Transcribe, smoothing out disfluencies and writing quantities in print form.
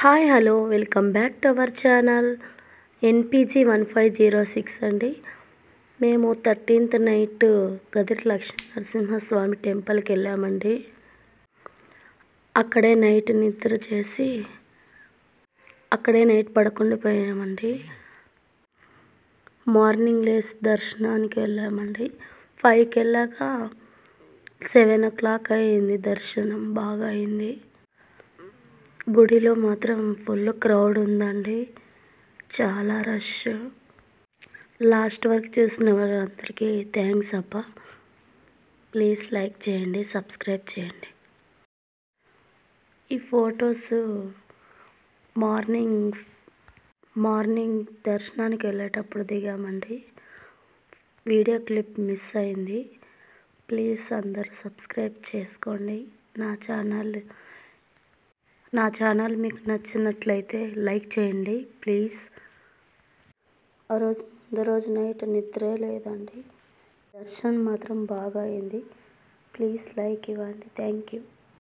Hi hello welcome back to our channel NPG 1506 అండి. మేము 13th night గదిరి Lakshmi Narasimhaswamy టెంపుల్కి వెళ్ళామండి. అక్కడే నైట్ నిద్ర చేసి అక్కడే నైట్ పడుకొని పోయామండి. మార్నింగ్ లేసి దర్శనానికి వెళ్ళామండి. 5కి వెళ్ళాక 7 o'clock అయింది. దర్శనం బాగా అయింది. గుడిలో మాత్రం ఫుల్ క్రౌడ్ ఉందండి, చాలా రష్. లాస్ట్ వరకు చూసిన వాళ్ళందరికీ థ్యాంక్స్ అబ్బా. ప్లీజ్ లైక్ చేయండి, సబ్స్క్రైబ్ చేయండి. ఈ ఫొటోస్ మార్నింగ్ దర్శనానికి వెళ్ళేటప్పుడు దిగామండి. వీడియో క్లిప్ మిస్ అయింది. ప్లీజ్ అందరు సబ్స్క్రైబ్ చేసుకోండి. నా ఛానల్ మీకు నచ్చినట్లయితే లైక్ చేయండి ప్లీజ్. ముందు రోజు నైట్ నిద్రే లేదండి. దర్శనం మాత్రం బాగా అయింది. ప్లీజ్ లైక్ ఇవ్వండి. Thank you.